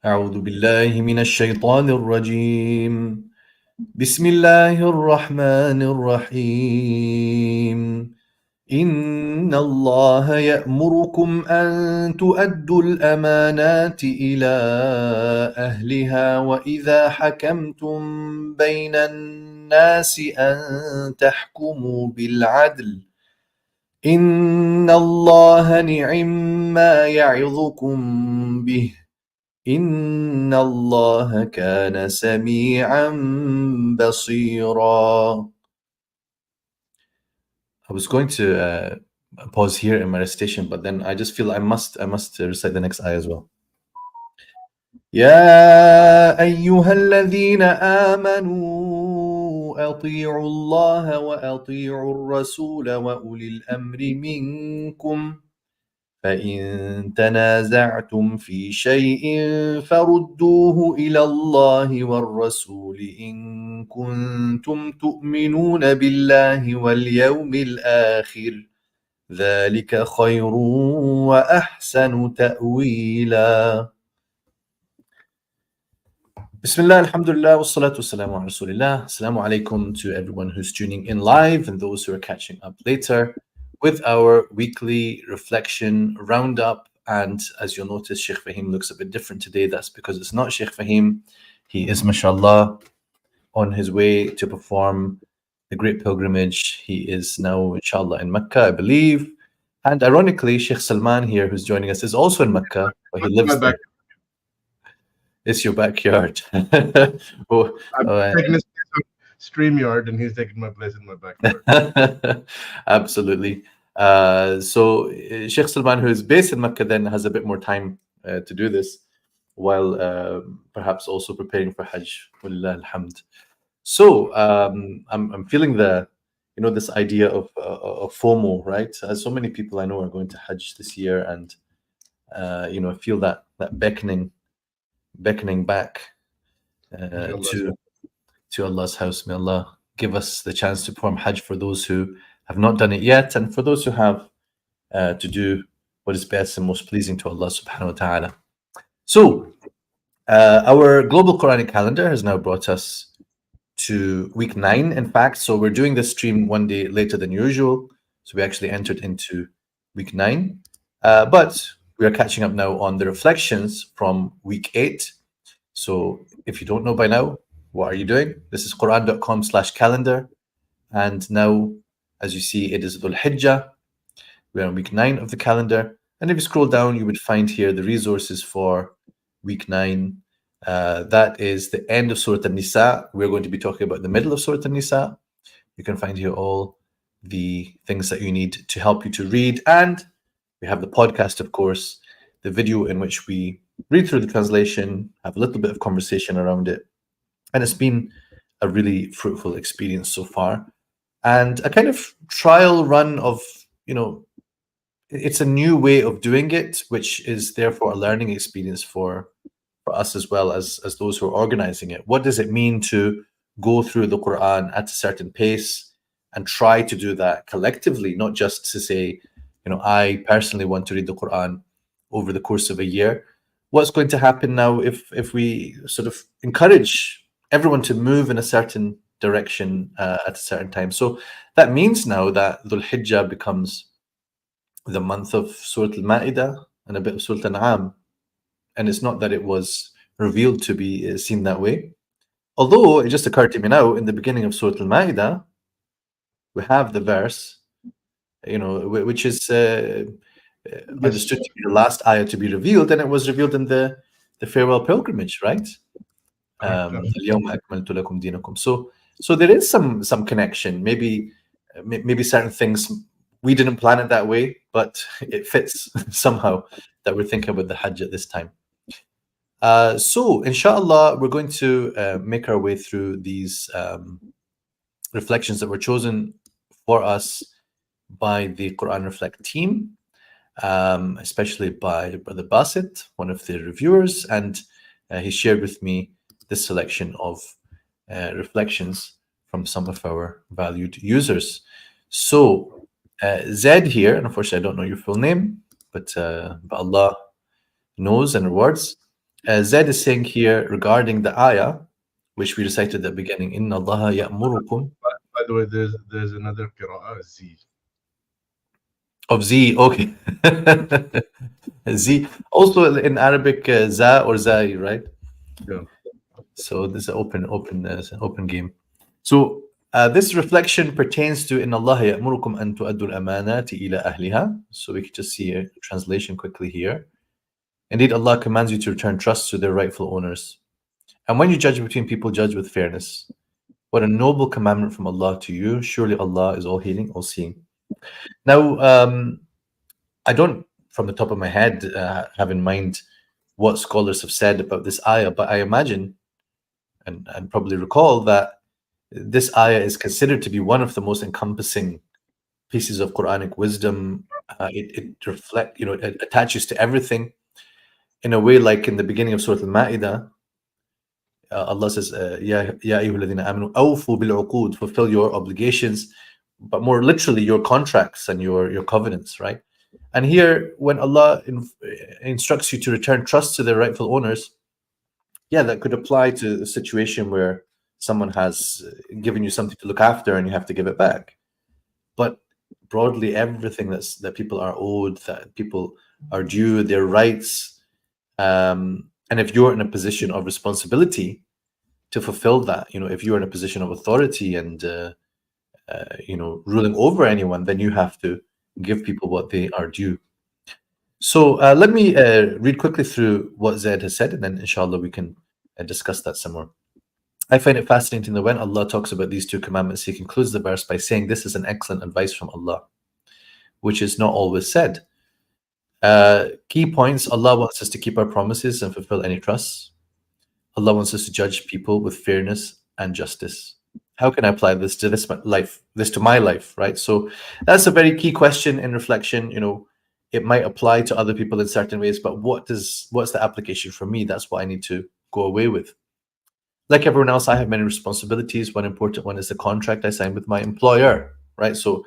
أعوذ بالله من الشيطان الرجيم. بسم الله الرحمن الرحيم. إن الله يأمركم أن تؤدوا الأمانات إلى أهلها وإذا حكمتم بين الناس أن تحكموا بالعدل إن الله نعم ما يعظكم به إن الله كان سميعا بصيرا. I was going to pause here in my recitation, but then I just feel I must recite the next ayah as well. يا أيها الذين آمنوا أطيعوا الله وأطيعوا الرسول وأولي الأمر منكم فإن تنازعتم في شيء فردوه إلى الله والرسول إن كنتم تؤمنون بالله واليوم الآخر ذلك خير وأحسن تأويلا. Bismillah, alhamdulillah, wassalatu wassalamu ala rasulillah. Assalamu alaikum to everyone who's tuning in live and those who are catching up later with our weekly reflection roundup. And as you'll notice, Sheikh Fahim looks a bit different today. That's because it's not Sheikh Fahim. He is, mashallah, on his way to perform the great pilgrimage. He is now, inshallah, in Mecca, I believe. And ironically, Sheikh Salman here, who's joining us, is also in Mecca, but he lives there. It's your backyard. I'm taking his place on StreamYard, and he's taking my place in my backyard. Absolutely. So Sheikh Salman, who is based in Mecca, then has a bit more time to do this, while perhaps also preparing for Hajj. Walillah alhamd. So I'm feeling this idea of FOMO, right? So many people I know are going to Hajj this year, and I feel that beckoning back to Allah's house. May Allah give us the chance to perform Hajj for those who have not done it yet, and for those who have, to do what is best and most pleasing to Allah subhanahu wa ta'ala. So our global Quranic calendar has now brought us to week 9, in fact. So we're doing this stream one day later than usual. So we actually entered into week 9. But we are catching up now on the reflections from week 8. So if you don't know by now, what are you doing? This is Quran.com/calendar. And now, as you see, it is Dhul Hijjah. We're on week 9 of the calendar. And if you scroll down, you would find here the resources for week 9. That is the end of Surat al-Nisa. We're going to be talking about the middle of Surat al-Nisa. You can find here all the things that you need to help you to read. And we have the podcast, of course, the video in which we read through the translation, have a little bit of conversation around it. And it's been a really fruitful experience so far. And a kind of trial run of, it's a new way of doing it, which is therefore a learning experience for us as well as those who are organizing it. What does it mean to go through the Quran at a certain pace and try to do that collectively, not just to say, I personally want to read the Quran over the course of a year. What's going to happen now if we sort of encourage everyone to move in a certain direction at a certain time? So that means now that Dhul Hijjah becomes the month of Surah Al-Ma'idah and a bit of Surah Al-An'am. And it's not that it was revealed to be seen that way. Although it just occurred to me now, in the beginning of Surah Al-Ma'idah, we have the verse, which is understood to be the last ayah to be revealed, and it was revealed in the farewell pilgrimage, right? So there is some connection. Maybe certain things, we didn't plan it that way, but it fits somehow that we're thinking about the Hajj at this time. So inshallah, we're going to make our way through these reflections that were chosen for us by the Quran Reflect team, especially by Brother Basit, one of the reviewers, and he shared with me this selection of reflections from some of our valued users. So Zed here, and unfortunately I don't know your full name, but Allah knows and rewards. Zaid is saying here regarding the ayah, which we recited at the beginning, Inna Allah ya'murukum. By the way, there's another qira'ah, Z. Of Z, okay. Z. Also in Arabic, za or zai, right? Yeah. So this is an open game. So this reflection pertains to in Allah ya'murukum an tu'addu al-amanati ila ahliha. So we can just see a translation quickly here. Indeed, Allah commands you to return trust to their rightful owners. And when you judge between people, judge with fairness. What a noble commandment from Allah to you. Surely Allah is all hearing, all seeing. Now, I don't, from the top of my head, have in mind what scholars have said about this ayah, but I imagine and probably recall that this ayah is considered to be one of the most encompassing pieces of Quranic wisdom. It reflects, it attaches to everything in a way like in the beginning of Surah Al-Ma'idah. Allah says, Ya ayyuhalladhina amanu awfu bil uqud, fulfill your obligations, but more literally your contracts and your covenants, right? And here, when Allah instructs you to return trust to their rightful owners, yeah, that could apply to a situation where someone has given you something to look after and you have to give it back. But broadly, everything that people are owed, that people are due, their rights, and if you're in a position of responsibility to fulfill that, if you're in a position of authority and ruling over anyone, then you have to give people what they are due. So let me read quickly through what Zaid has said, and then inshallah we can discuss that some more. I find it fascinating that when Allah talks about these two commandments, He concludes the verse by saying this is an excellent advice from Allah, which is not always said. Key points: Allah wants us to keep our promises and fulfill any trusts. Allah wants us to judge people with fairness and justice. How can I apply this to this to my life, right? So that's a very key question in reflection. It might apply to other people in certain ways, but what's the application for me? That's what I need to go away with. Like everyone else, I have many responsibilities. One important one is the contract I signed with my employer, right? So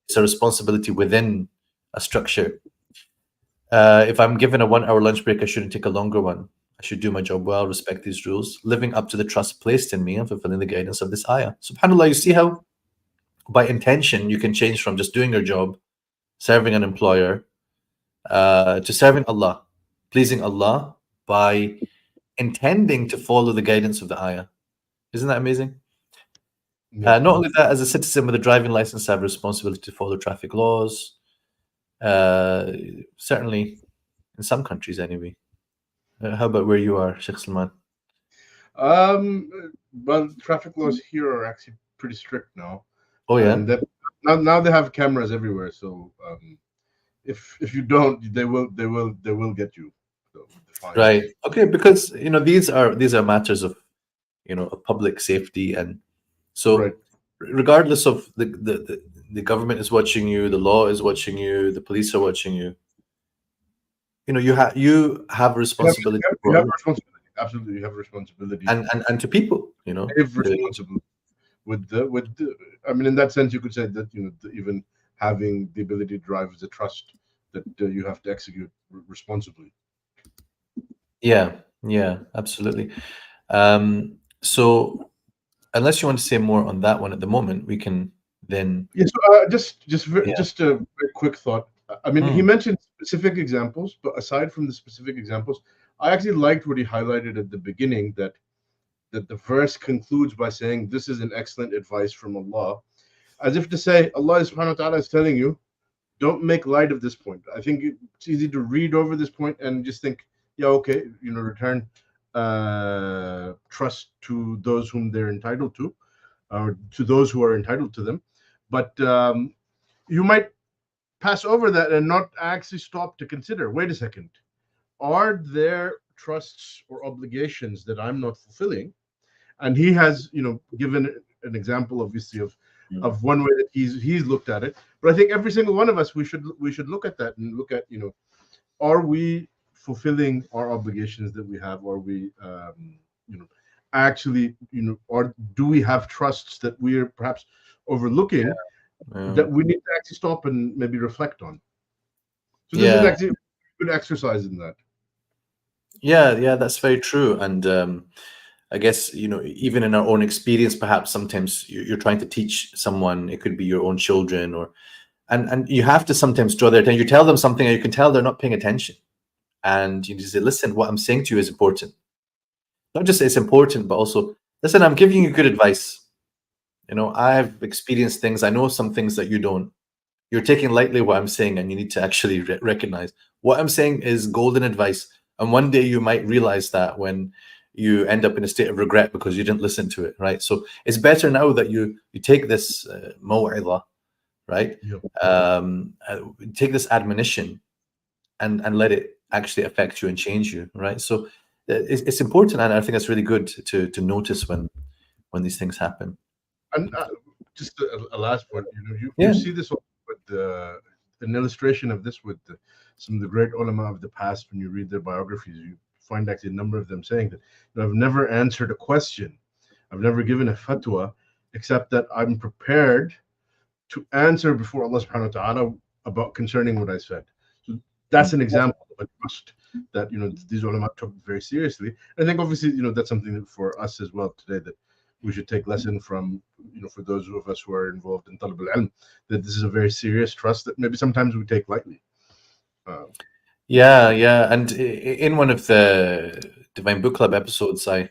it's a responsibility within a structure. If I'm given a 1 hour lunch break, I shouldn't take a longer one. I should do my job well, respect these rules, living up to the trust placed in me and fulfilling the guidance of this ayah. SubhanAllah, you see how by intention you can change from just doing your job, serving an employer, to serving Allah, pleasing Allah by intending to follow the guidance of the ayah. Isn't that amazing? Yeah. Not only that, as a citizen with a driving license, I have a responsibility to follow traffic laws. Certainly, in some countries, anyway. How about where you are, Sheikh Salman? Well, traffic laws here are actually pretty strict now. Oh yeah. And now they have cameras everywhere. So if you don't, they will get you. So, right. Okay. Because these are matters of of public safety, and so right. Regardless of the government is watching you, the law is watching you, the police are watching you. You have responsibility. You have responsibility. Absolutely, you have responsibility. And to people, If responsible with the. I mean, in that sense, you could say that even having the ability to drive is a trust that you have to execute responsibly. Yeah, absolutely. So, unless you want to say more on that one at the moment, we can then. Yeah. So just a very quick thought. I mean, he mentioned specific examples, but aside from the specific examples, I actually liked what he highlighted at the beginning, that the verse concludes by saying this is an excellent advice from Allah, as if to say Allah subhanahu wa ta'ala is telling you, don't make light of this point. I think it's easy to read over this point and just think, yeah, okay, return trust to those whom they're entitled to, or to those who are entitled to them. But you might pass over that and not actually stop to consider, wait a second, are there trusts or obligations that I'm not fulfilling? And he has given an example, obviously, of one way that he's looked at it. But I think every single one of us, we should look at that and look at, are we fulfilling our obligations that we have? Are we actually or do we have trusts that we're perhaps overlooking that we need to actually stop and maybe reflect on? So this is actually a good exercise in that. Yeah, that's very true. And I guess, even in our own experience, perhaps sometimes you're trying to teach someone, it could be your own children, or and you have to sometimes draw their attention. You tell them something and you can tell they're not paying attention. And you say, listen, what I'm saying to you is important. Not just it's important, but also, listen, I'm giving you good advice. I've experienced things. I know some things that you don't. You're taking lightly what I'm saying, and you need to actually recognize what I'm saying is golden advice. And one day you might realize that when you end up in a state of regret because you didn't listen to it, right? So it's better now that you take this maw'idah, right? Yeah. Take this admonition and let it actually affect you and change you, right? So it's important, and I think it's really good to notice when these things happen. And just a last point, you Yeah. see this with an illustration of this with some of the great ulama of the past. When you read their biographies, you find actually a number of them saying that, I've never answered a question, I've never given a fatwa, except that I'm prepared to answer before Allah subhanahu wa ta'ala about concerning what I said. So that's an example of a trust that these ulama took very seriously. And I think obviously that's something that for us as well today, that we should take lesson from, for those of us who are involved in talab al-ilm, that this is a very serious trust that maybe sometimes we take lightly. Yeah. And in one of the Divine Book Club episodes, I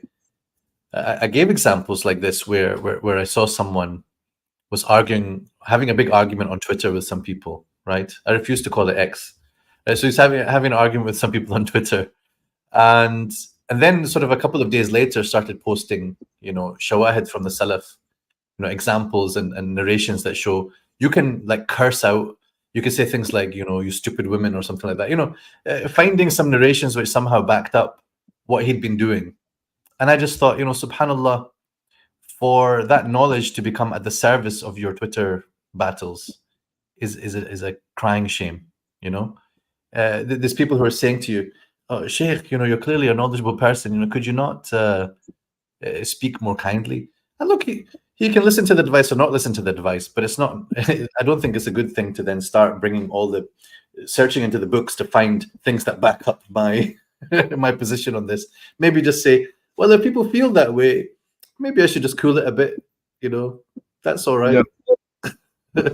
gave examples like this where I saw someone was having a big argument on Twitter with some people, right? I refuse to call it X. So he's having an argument with some people on Twitter. And then sort of a couple of days later started posting, shawahid from the Salaf, examples and narrations that show you can like curse out, you can say things like, you stupid women or something like that, finding some narrations which somehow backed up what he'd been doing. And I just thought, subhanAllah, for that knowledge to become at the service of your Twitter battles is a crying shame, There's people who are saying to you, oh, Sheikh, you're clearly a knowledgeable person, could you not speak more kindly? And look, he can listen to the advice or not listen to the advice, but it's not, I don't think it's a good thing to then start bringing searching into the books to find things that back up my my position on this. Maybe just say, well, if people feel that way, maybe I should just cool it a bit, that's all right. Yeah.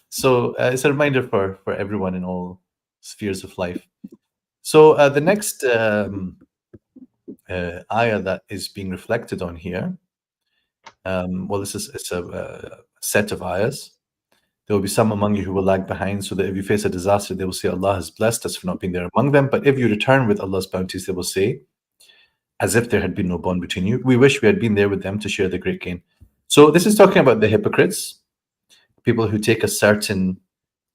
So it's a reminder for everyone in all spheres of life. So the next ayah that is being reflected on here, it's a set of ayahs. There will be some among you who will lag behind, so that if you face a disaster, they will say, Allah has blessed us for not being there among them. But if you return with Allah's bounties, they will say, as if there had been no bond between you, we wish we had been there with them to share the great gain. So this is talking about the hypocrites, people who take a certain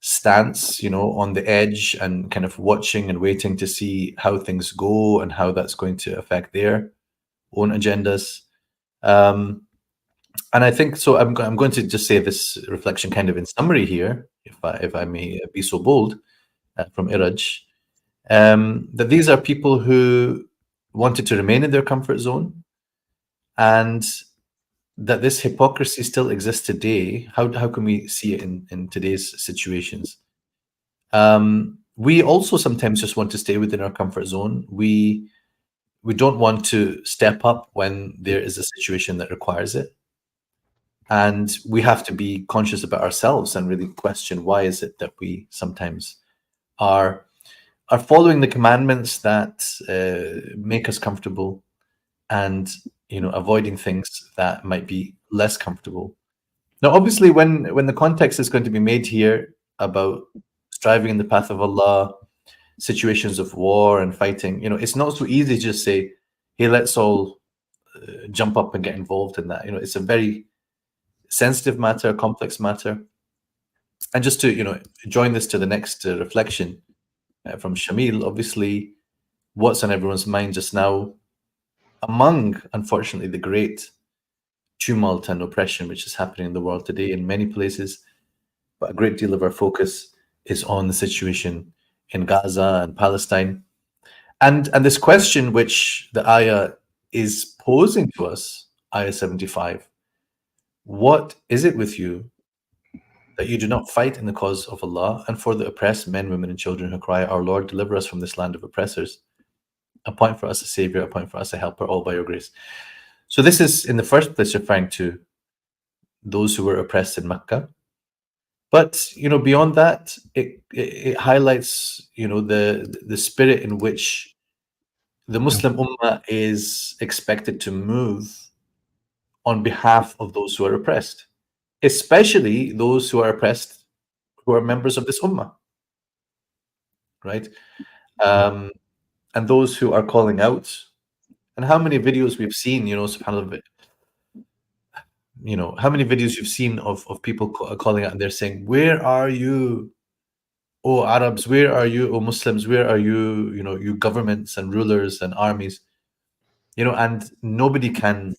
stance, on the edge and kind of watching and waiting to see how things go and how that's going to affect their own agendas. And I think so. I'm going to just say this reflection kind of in summary here, if I may be so bold, from Iraj, that these are people who wanted to remain in their comfort zone, and that this hypocrisy still exists today. How can we see it in today's situations? We also sometimes just want to stay within our comfort zone. We don't want to step up when there is a situation that requires it. And we have to be conscious about ourselves and really question, why is it that we sometimes are following the commandments that make us comfortable, and avoiding things that might be less comfortable. Now, obviously, when the context is going to be made here about striving in the path of Allah, situations of war and fighting, it's not so easy to just say, hey, let's all jump up and get involved in that. It's a very sensitive matter, complex matter. And just to join this to the next reflection from Shamil, obviously what's on everyone's mind just now, among unfortunately the great tumult and oppression which is happening in the world today in many places, but a great deal of our focus is on the situation in Gaza and Palestine, and this question which the ayah is posing to us, ayah 75. What is it with you that you do not fight in the cause of Allah and for the oppressed men, women, and children who cry, our Lord, deliver us from this land of oppressors? appoint for us a savior, appoint for us a helper, all by your grace. So this is in the first place referring to those who were oppressed in Mecca. But beyond that, it highlights the spirit in which the Muslim Ummah is expected to move on behalf of those who are oppressed, especially those who are oppressed who are members of this Ummah, right? And those who are calling out. And how many videos we've seen, subhanAllah, how many videos you've seen of people calling out and they're saying, "Where are you, O Arabs? Where are you, O Muslims? Where are you, you governments and rulers and armies?" And nobody can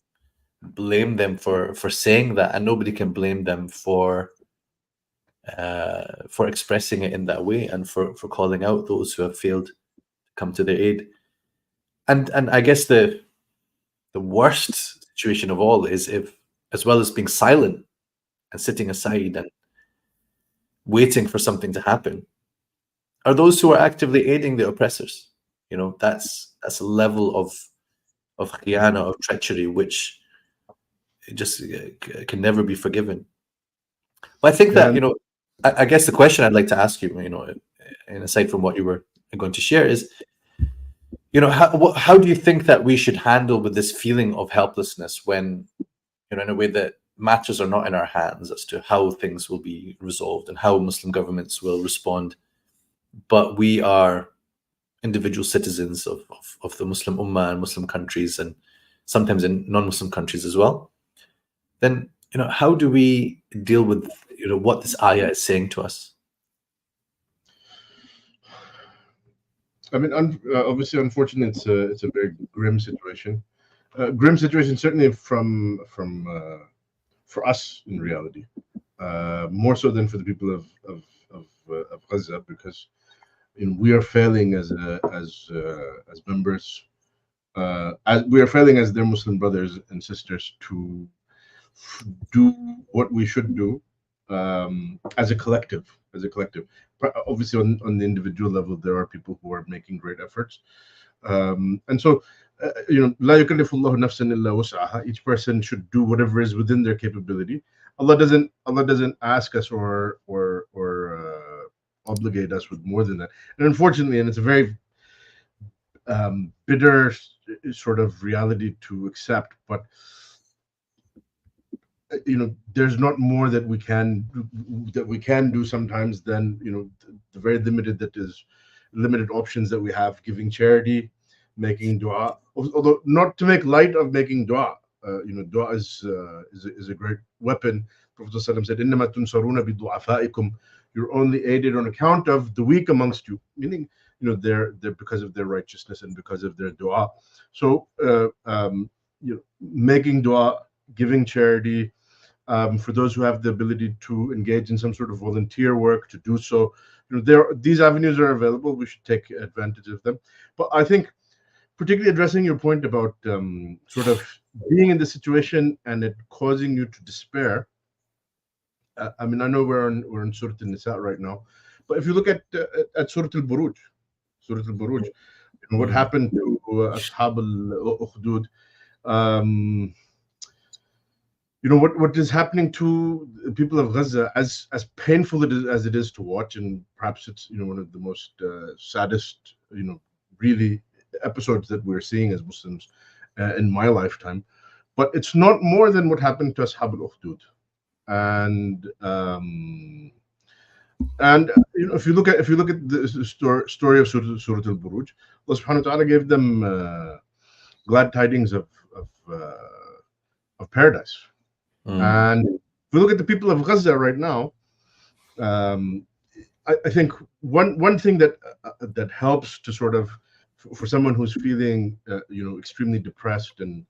blame them for saying that, and nobody can blame them for expressing it in that way and for calling out those who have failed to come to their aid. And I guess the worst situation of all is if, as well as being silent and sitting aside and waiting for something to happen, are those who are actively aiding the oppressors. That's a level of khiyana, of treachery, which just can never be forgiven. But I think that, I guess the question I'd like to ask you, and aside from what you were going to share, is, how do you think that we should handle with this feeling of helplessness when, in a way that matters are not in our hands as to how things will be resolved and how Muslim governments will respond, but we are individual citizens of the Muslim Ummah and Muslim countries, and sometimes in non-Muslim countries as well? Then, how do we deal with, what this ayah is saying to us? I mean, obviously, unfortunately, it's a very grim situation. Grim situation, certainly from for us in reality, more so than for the people of Gaza, because we are failing as members, as we are failing as their Muslim brothers and sisters to do what we should do as a collective. Obviously, on the individual level, there are people who are making great efforts, and so لا يكلف الله نفسا إلا وسعها. Each person should do whatever is within their capability. Allah doesn't ask us or obligate us with more than that. And unfortunately, and it's a very bitter sort of reality to accept, but there's not more that we can do sometimes than the very limited options that we have: giving charity, making dua. Although not to make light of making dua, dua is a great weapon. Prophet ﷺ said, "Innama tunsaruna bidu'afaikum." You're only aided on account of the weak amongst you, meaning they're because of their righteousness and because of their dua. So making dua, giving charity, for those who have the ability to engage in some sort of volunteer work, to do so, these avenues are available. We should take advantage of them. But I think, particularly addressing your point about sort of being in the situation and it causing you to despair. I mean, I know we're in Surat al-Nisa right now, but if you look at Surat al-Buruj, what happened to Ashab al-Ukhdud, what is happening to the people of Gaza, as painful as it is to watch, and perhaps it's one of the most saddest really episodes that we're seeing as Muslims in my lifetime. But it's not more than what happened to Ashab al-Ukhdud. And if you look at the story of Surat al-Buruj, Allah subhanahu wa ta'ala gave them glad tidings of paradise. And if we look at the people of Gaza right now, I think one thing that helps to sort of, for someone who's feeling extremely depressed and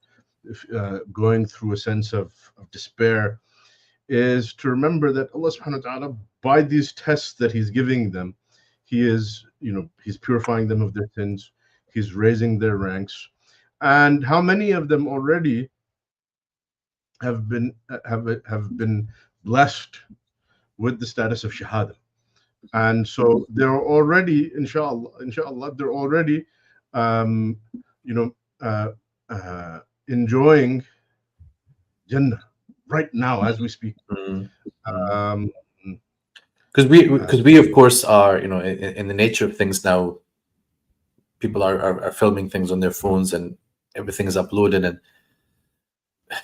going through a sense of despair, is to remember that Allah subhanahu wa ta'ala, by these tests that He's giving them, He is He's purifying them of their sins, He's raising their ranks. And how many of them already have been blessed with the status of shahada, and so they're already, inshallah, they're already um, you know, enjoying Jannah right now as we speak. Um, Because we of course are, in the nature of things now, people are filming things on their phones and everything is uploaded, and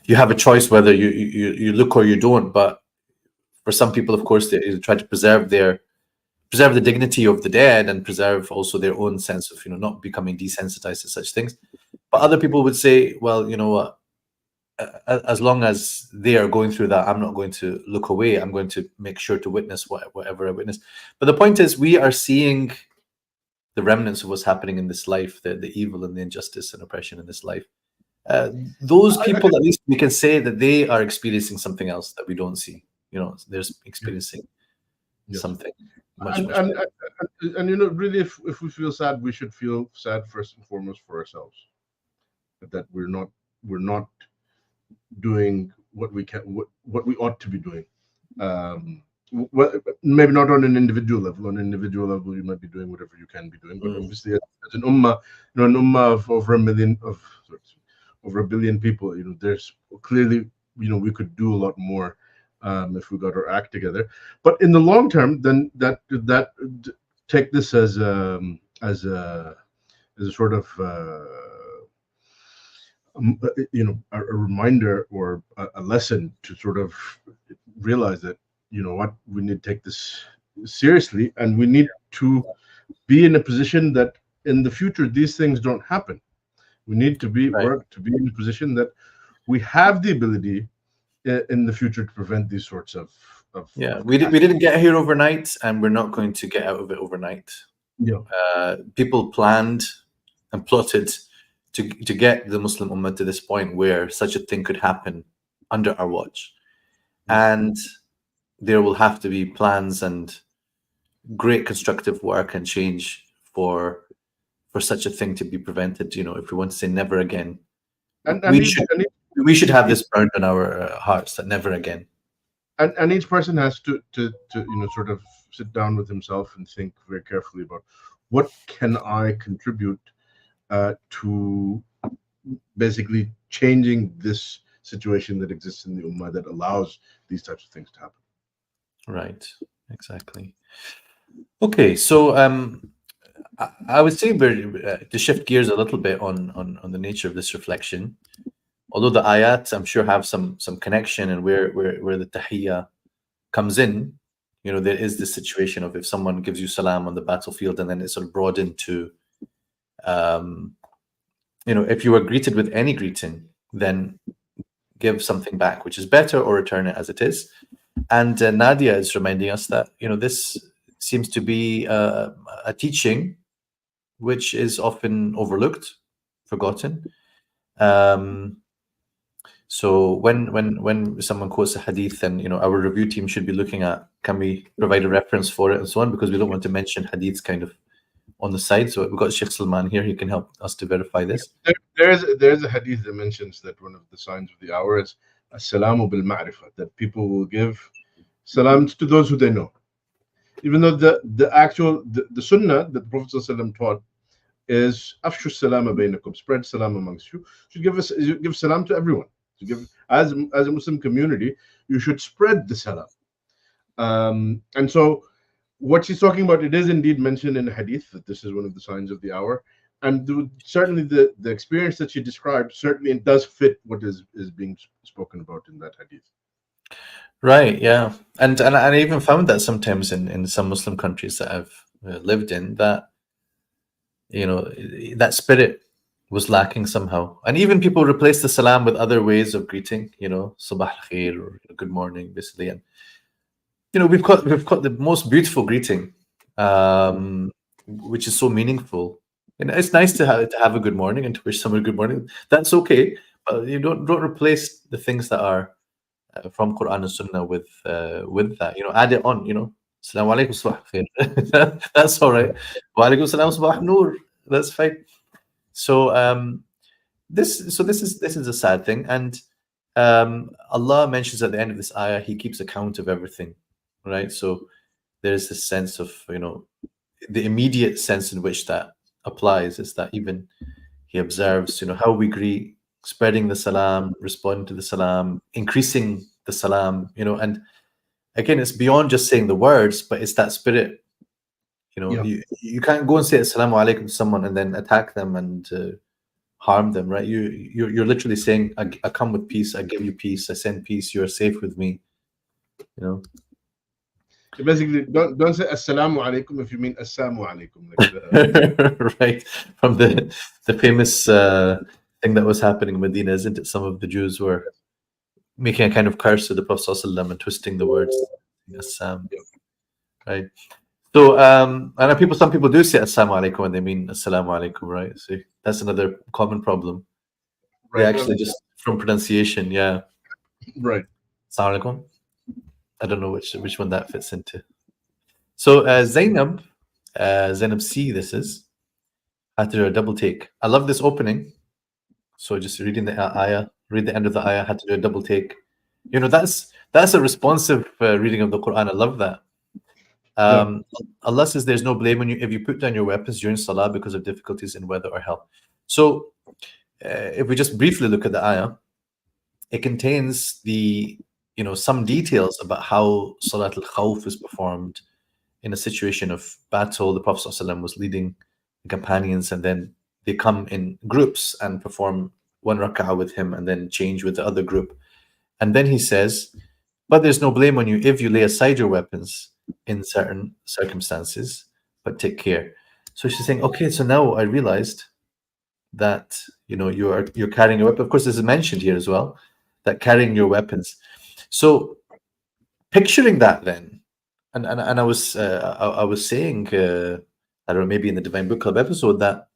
you have a choice whether you look or you don't. But for some people, of course, they try to preserve the dignity of the dead and preserve also their own sense of not becoming desensitized to such things. But other people would say, well, you know what, as long as they are going through that, I'm not going to look away. I'm going to make sure to witness whatever I witness. But the point is, we are seeing the remnants of what's happening in this life, the evil and the injustice and oppression in this life. Those people, at least we can say that they are experiencing something else that we don't see. They're experiencing something much, and, much and, better. and really, if we feel sad, we should feel sad first and foremost for ourselves, that we're not doing what we can, what we ought to be doing. Well, maybe not on an individual level. On an individual level, you might be doing whatever you can be doing, but obviously, as an ummah, an ummah of over a billion people, there's clearly, we could do a lot more if we got our act together. But in the long term, then that take this as a sort of a reminder or a lesson to sort of realize that what, we need to take this seriously, and we need to be in a position that in the future these things don't happen. We need to work to be in a position that we have the ability in the future to prevent these sorts of we didn't get here overnight, and we're not going to get out of it overnight. People planned and plotted to get the Muslim Ummah to this point where such a thing could happen under our watch. And there will have to be plans and great constructive work and change for such a thing to be prevented. If we want to say never again, we should have this burned in our hearts, that never again. And each person has to sort of sit down with himself and think very carefully about what can I contribute to basically changing this situation that exists in the ummah that allows these types of things to happen. Right, exactly. Okay, so I would say to shift gears a little bit on the nature of this reflection. Although the ayat, I'm sure, have some connection, and where the tahiyya comes in, there is this situation of if someone gives you salam on the battlefield, and then it's sort of brought into, if you are greeted with any greeting, then give something back, which is better, or return it as it is. And Nadia is reminding us that this seems to be a teaching which is often overlooked, forgotten. So when someone quotes a hadith, then our review team should be looking at, can we provide a reference for it and so on, because we don't want to mention hadiths kind of on the side. So we've got Sheikh Salman here; he can help us to verify this. There's a hadith that mentions that one of the signs of the hour is as-salamu bil ma'rifah, that people will give salams to those who they know, even though the actual sunnah that the Prophet ﷺ taught is afshu salama bainakum, spread salam amongst you. You should give salam to everyone. To give as a Muslim community, you should spread the salam. And so what she's talking about, it is indeed mentioned in hadith that this is one of the signs of the hour, and certainly the experience that she described, certainly it does fit what is being spoken about in that hadith. Right, yeah. And I even found that sometimes in some Muslim countries that I've lived in, that that spirit was lacking somehow. And even people replace the salam with other ways of greeting, sabah al-khair, or good morning, basically. And we've got the most beautiful greeting, which is so meaningful. It's nice to have a good morning and to wish someone good morning. That's okay, but you don't replace the things that are from Quran and Sunnah with that. Add it on. Assalamu alaikum sabah khair. That's all right. Wa alaikum salam sabah noor. That's fine. So this is a sad thing, and Allah mentions at the end of this ayah, He keeps account of everything, right? So there's this sense of the immediate sense in which that applies is that even he observes, how we greet, spreading the salam, responding to the salam, increasing the salam, and again, it's beyond just saying the words, but it's that spirit. Yeah. You can't go and say assalamu alaikum to someone and then attack them and harm them, right? You're literally saying, I come with peace, I give you peace, I send peace, you're safe with me. Basically, don't say assalamu alaikum if you mean assalamu alaikum. Like right. From the famous thing that was happening in Medina, isn't it? Some of the Jews were making a kind of curse to the Prophet ﷺ and twisting the words. Assam. Right. So, some people do say assalamu alaikum when they mean assalamu alaikum, right? So that's another common problem. right. They actually just from pronunciation, yeah. Right. Assalamu alaikum. I don't know which one that fits into. So Zainab C, this is, had to do a double take. I love this opening. So just reading the ayah, read the end of the ayah, had to do a double take. That's a responsive reading of the Quran. I love that. Allah says there's no blame on you if you put down your weapons during salah because of difficulties in weather or health. So if we just briefly look at the ayah, it contains some details about how Salat al-Khawf is performed in a situation of battle. The Prophet ﷺ was leading the companions, and then they come in groups and perform one rak'ah with him and then change with the other group. And then he says, but there's no blame on you if you lay aside your weapons in certain circumstances, but take care. So she's saying, okay, so now I realized that you're carrying a weapon. Of course, this is mentioned here as well, that carrying your weapons. So picturing that then, and I was saying, I don't know, maybe in the Divine Book Club episode, that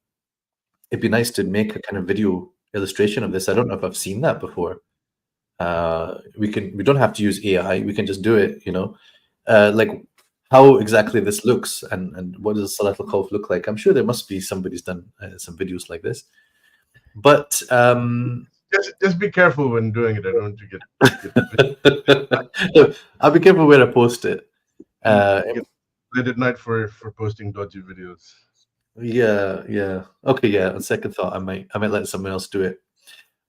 it'd be nice to make a kind of video illustration of this. I don't know if I've seen that before. We don't have to use AI. We can just do it, like how exactly this looks and what does Salat al-Khawf look like. I'm sure there must be somebody's done some videos like this. But just be careful when doing it. I don't want to get I'll be careful where I post it. late at night for posting dodgy videos. Yeah. Okay, yeah. On second thought, I might let someone else do it.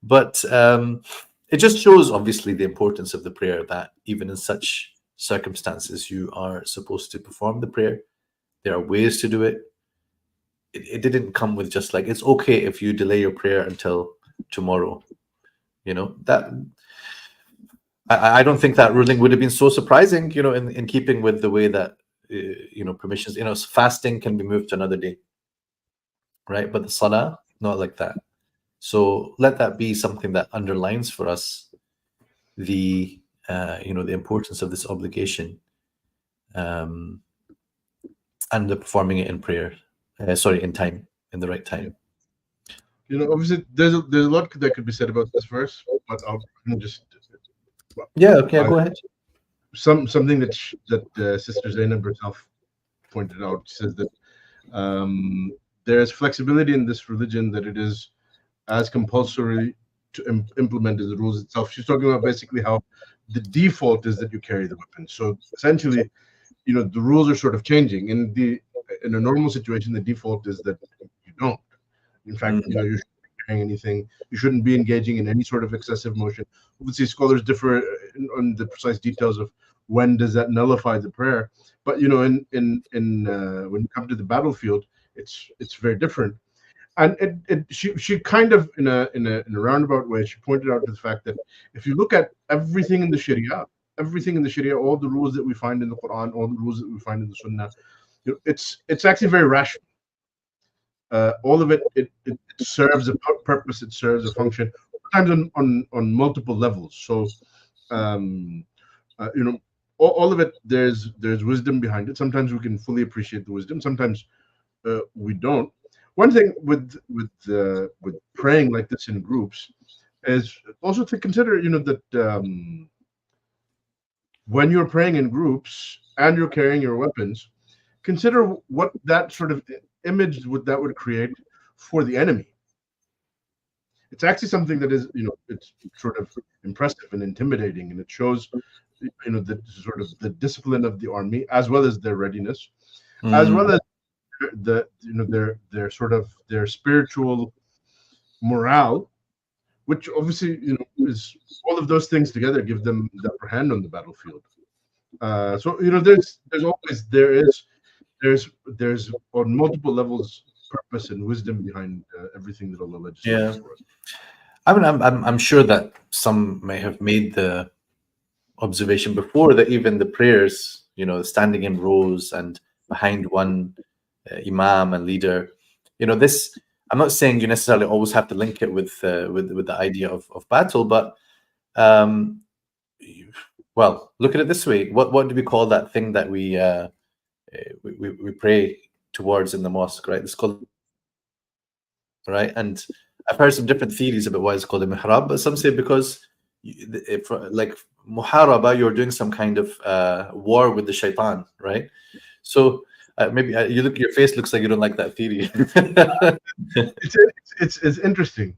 But it just shows, obviously, the importance of the prayer, that even in such circumstances, you are supposed to perform the prayer. There are ways to do it. It didn't come with just like, it's okay if you delay your prayer until tomorrow. That I don't think that ruling would have been so surprising, in keeping with the way that permissions, fasting can be moved to another day, right? But the salah, not like that. So let that be something that underlines for us the importance of this obligation, and the performing it in prayer. In time, in the right time. Obviously, there's a lot that could be said about this verse, but I'll just go ahead. Something that Sister Zainab herself pointed out. She says that there is flexibility in this religion, that it is as compulsory to implement as the rules itself. She's talking about basically how the default is that you carry the weapon. So essentially, the rules are sort of changing. In a normal situation, the default is that you don't. In fact, you shouldn't be carrying anything. You shouldn't be engaging in any sort of excessive motion. Obviously, scholars differ on the precise details of when does that nullify the prayer. But in when you come to the battlefield, it's very different. And she kind of in a roundabout way, she pointed out to the fact that if you look at everything in the Sharia, all the rules that we find in the Quran, all the rules that we find in the Sunnah, it's actually very rational. All of it serves a purpose, it serves a function, sometimes on multiple levels. So all of it, there's wisdom behind it. Sometimes we can fully appreciate the wisdom, sometimes we don't. One thing with praying like this in groups is also to consider, that when you're praying in groups and you're carrying your weapons, consider what that sort of image that would create for the enemy. It's actually something that is, it's sort of impressive and intimidating, and it shows, the sort of the discipline of the army, as well as their readiness, as well as their sort of their spiritual morale, which obviously is all of those things together give them the upper hand on the battlefield. So there's on multiple levels purpose and wisdom behind everything that Allah legislates Yeah. for us. I mean, I'm sure that some may have made the observation before that even the prayers, standing in rows and behind one imam and leader, this. I'm not saying you necessarily always have to link it with the idea of battle, but um, well, look at it this way: what do we call that thing that we pray towards in the mosque, right? It's called, right? And I've heard some different theories about why it's called a mihrab, but some say because if, like muharaba, you're doing some kind of war with the shaitan, right? So maybe your face looks like you don't like that theory. It's interesting.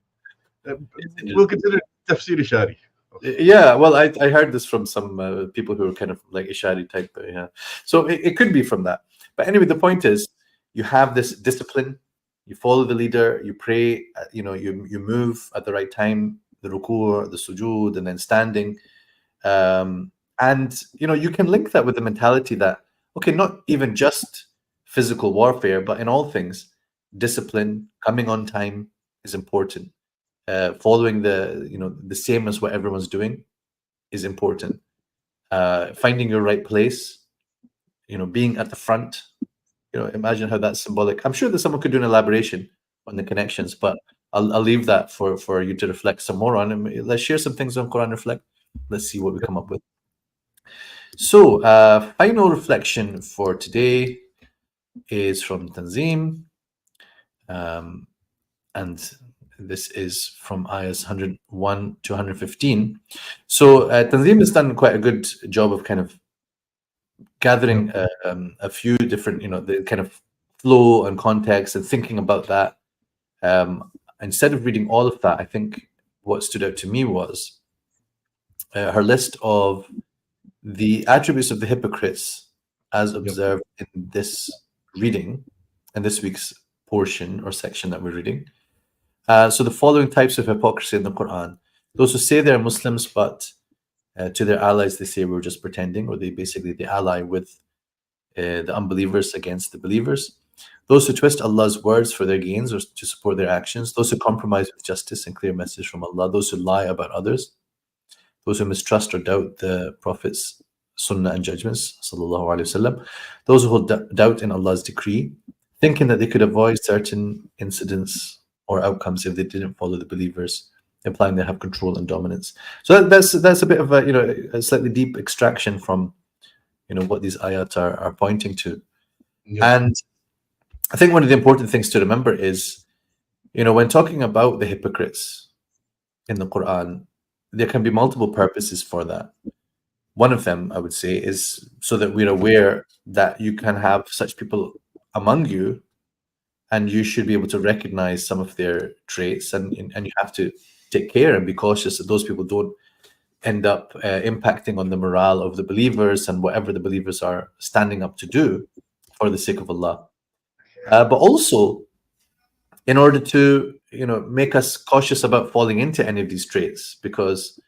We'll consider tafsir shari. Yeah, well, I heard this from some people who are kind of like Ishari type, yeah. So it could be from that. But anyway, the point is, you have this discipline, you follow the leader, you pray, you move at the right time, the ruku', the sujood, and then standing. And you can link that with the mentality that, okay, not even just physical warfare, but in all things, discipline, coming on time is important. Following the same as what everyone's doing is important. Finding your right place, being at the front. Imagine how that's symbolic. I'm sure that someone could do an elaboration on the connections, but I'll leave that for you to reflect some more on. And let's share some things on Quran Reflect. Let's see what we come up with. So, final reflection for today is from Tanzim. And this is from ayahs 101 to 115. So Tanzim has done quite a good job of kind of gathering a few different, the kind of flow and context and thinking about that. Instead of reading all of that, I think what stood out to me was her list of the attributes of the hypocrites as observed in this reading, in this week's portion or section that we're reading. So the following types of hypocrisy in the Quran: those who say they're Muslims, but to their allies they say we're just pretending, or they ally with the unbelievers against the believers. Those who twist Allah's words for their gains or to support their actions. Those who compromise with justice and clear message from Allah. Those who lie about others. Those who mistrust or doubt the Prophet's sunnah and judgments, sallallahu alaihi wasallam. Those who hold doubt in Allah's decree, thinking that they could avoid certain incidents or outcomes if they didn't follow the believers, implying they have control and dominance. So that's a bit of a slightly deep extraction from what these ayat are pointing to. And I think one of the important things to remember is, when talking about the hypocrites in the Quran, there can be multiple purposes for that. One of them, I would say, is so that we're aware that you can have such people among you, and you should be able to recognize some of their traits, and you have to take care and be cautious that those people don't end up impacting on the morale of the believers and whatever the believers are standing up to do for the sake of Allah. But also, in order to make us cautious about falling into any of these traits, because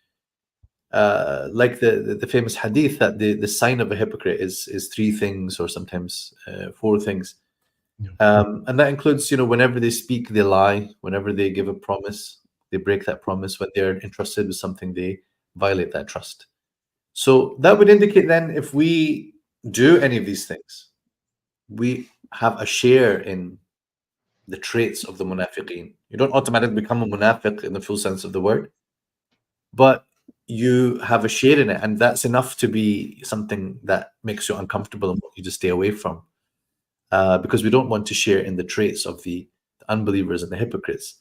like the famous hadith that the sign of a hypocrite is three things, or sometimes four things. And that includes, whenever they speak, they lie. Whenever they give a promise, they break that promise. When they're entrusted with something, they violate that trust. So that would indicate then, if we do any of these things, we have a share in the traits of the munafiqeen. You don't automatically become a munafiq in the full sense of the word, but you have a share in it, and that's enough to be something that makes you uncomfortable and want you to stay away from. Because we don't want to share in the traits of the unbelievers and the hypocrites.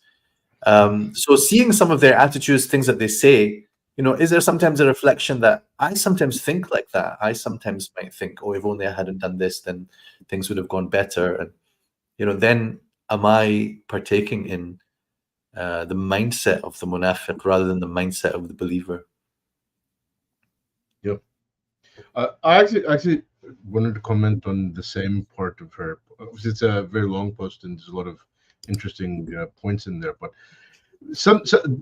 So seeing some of their attitudes, things that they say, is there sometimes a reflection that I sometimes think like that? I sometimes might think, oh, if only I hadn't done this, then things would have gone better. And, then am I partaking in the mindset of the munafiq rather than the mindset of the believer? Yep. I actually wanted to comment on the same part of her. It's a very long post and there's a lot of interesting points in there. But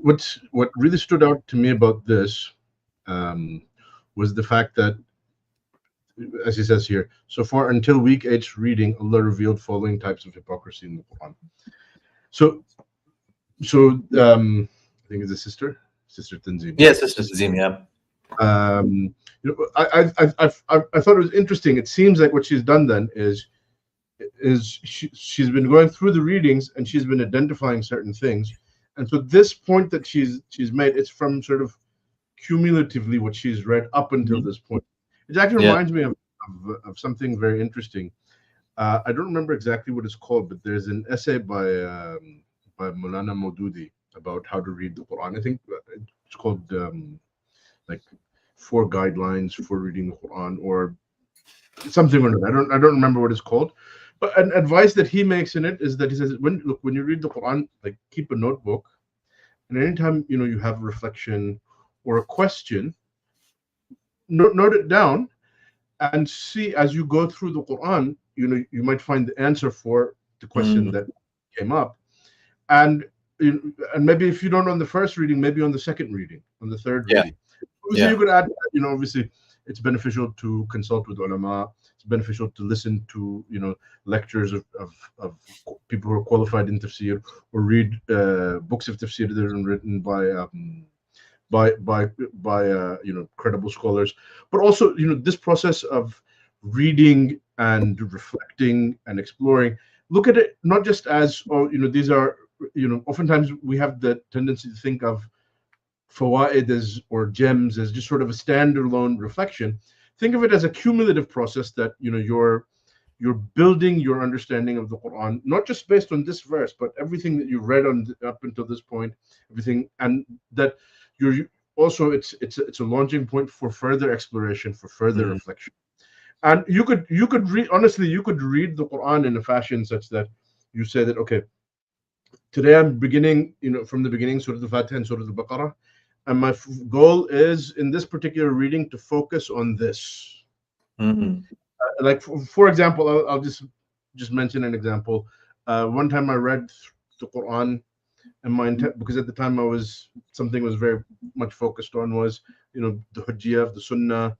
what really stood out to me about this was the fact that, as he says here, so far until week 8's reading, Allah revealed following types of hypocrisy in the Quran. So I think it's a sister Tanzim. Yes, Sister Tanzim, yeah. I thought it was interesting. It seems like what she's done then is she's been going through the readings and she's been identifying certain things, and so this point that she's made, it's from sort of cumulatively what she's read up until this point. It actually reminds me of something very interesting. I don't remember exactly what it's called, but there's an essay by Maulana Maududi about how to read the Quran. I think it's called like 4 guidelines for reading the Quran or something or another. I don't remember what it's called, but an advice that he makes in it is that he says, when you read the Quran, like keep a notebook, and anytime you have a reflection or a question, note it down and see as you go through the Quran, you might find the answer for the question that came up, and maybe if you don't on the first reading, maybe on the second reading, on the third reading. Obviously, you could add, obviously it's beneficial to consult with ulama. It's beneficial to listen to, lectures of people who are qualified in tafsir, or read books of tafsir that are written by credible scholars. But also, this process of reading and reflecting and exploring, look at it not just as, these are, oftentimes we have the tendency to think of fawaid or gems as just sort of a standalone reflection. Think of it as a cumulative process that you're building your understanding of the Quran, not just based on this verse, but everything that you've read up until this point, everything, and that you're also it's a launching point for further exploration, for further reflection. And you could read, honestly, you could read the Quran in a fashion such that you say that, okay, today I'm beginning, from the beginning, Surah Al-Fatiha and Surah Al-Baqarah, and my goal is in this particular reading to focus on this. Like for example, I'll just mention an example. One time I read the Quran, and my intent, because at the time something was very much focused on was the Hujjiyah, the Sunnah.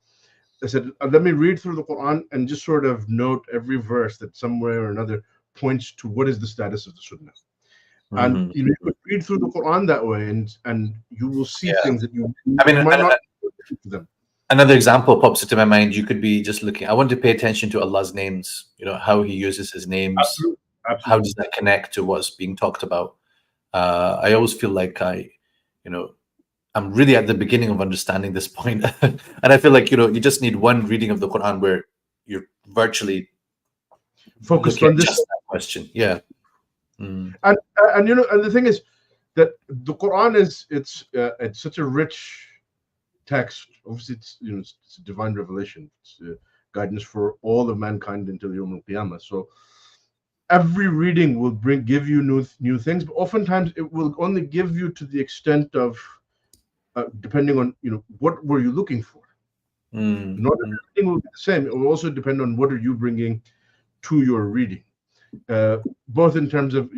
I said, let me read through the Quran and just sort of note every verse that somewhere or another points to what is the status of the Sunnah. And you could read through the Quran that way, and you will see things that you might not to them. Another example pops into my mind. You could be just looking. I want to pay attention to Allah's names. How He uses His names. Absolutely. How does that connect to what's being talked about? I always feel like I'm really at the beginning of understanding this point, and I feel like you just need one reading of the Quran where you're virtually focused on this question. Yeah. And the thing is that the Quran it's such a rich text. Obviously, it's a divine revelation. It's guidance for all of mankind until Yawm al-Qiyamah. So every reading will give you new things, but oftentimes it will only give you to the extent of depending on what were you looking for. Not everything will be the same. It will also depend on what are you bringing to your reading. Both in terms of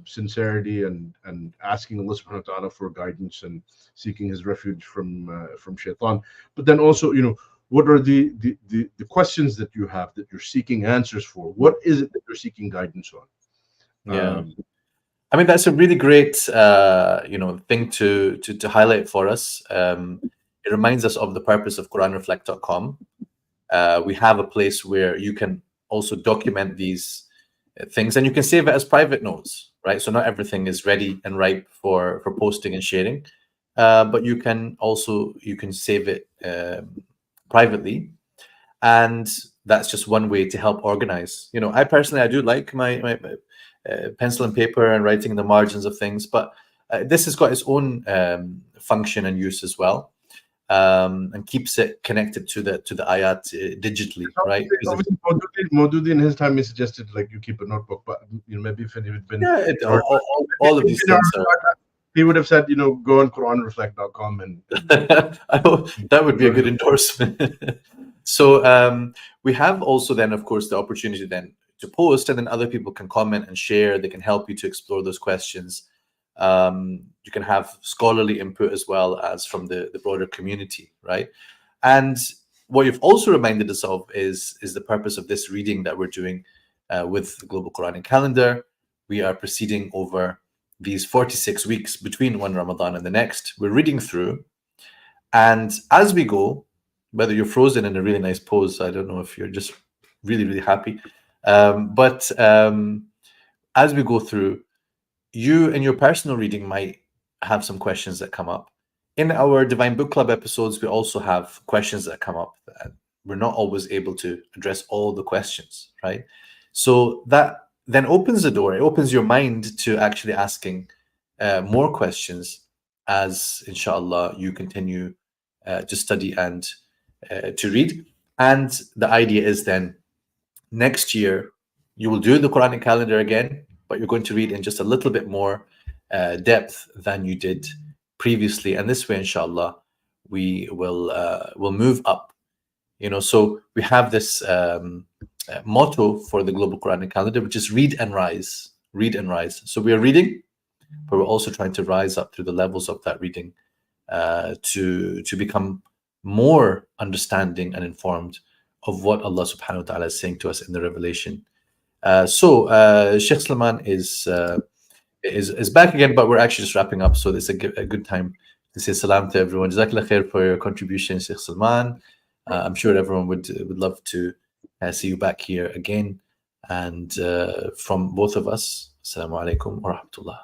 sincerity and asking Allah subhanahu wa ta'ala for guidance and seeking His refuge from shaitan, but then also what are the questions that you have that you're seeking answers for? What is it that you're seeking guidance on? I mean, that's a really great thing to highlight for us. It reminds us of the purpose of QuranReflect.com. We have a place where you can also document these things, and you can save it as private notes, right? So not everything is ready and ripe for posting and sharing, but you can save it privately, and that's just one way to help organize. I personally, I do like my pencil and paper and writing the margins of things, but this has got its own function and use as well. And keeps it connected to the ayat digitally, right? Obviously, Maududi in his time he suggested like you keep a notebook, but maybe if it had been all of these things he would have said go on QuranReflect.com and I hope that would be a good endorsement. So we have also then, of course, the opportunity then to post, and then other people can comment and share. They can help you to explore those questions. You can have scholarly input as well as from the broader community, right? And what you've also reminded us of is the purpose of this reading that we're doing with the Global Quranic Calendar. We are proceeding over these 46 weeks between one Ramadan and the next. We're reading through, and as we go, whether you're frozen in a really nice pose, I don't know if you're just really, really happy. But as we go through, you in your personal reading might have some questions that come up. In our Divine Book Club episodes, we also have questions that come up. We're not always able to address all the questions, right? So that then opens the door. It opens your mind to actually asking more questions as, inshallah, you continue to study and to read. And the idea is then next year you will do the Quranic calendar again, but you're going to read in just a little bit more depth than you did previously. And this way, inshallah, we will move up. So we have this motto for the Global Quranic Calendar, which is read and rise, read and rise. So we are reading, but we're also trying to rise up through the levels of that reading to become more understanding and informed of what Allah subhanahu wa ta'ala is saying to us in the revelation. So Sheikh Salman is back again, but we're actually just wrapping up. So it's a good time to say salam to everyone. Jazakallah khair for your contribution, Sheikh Salman. I'm sure everyone would love to see you back here again. And from both of us, assalamu alaikum wa rahmatullah.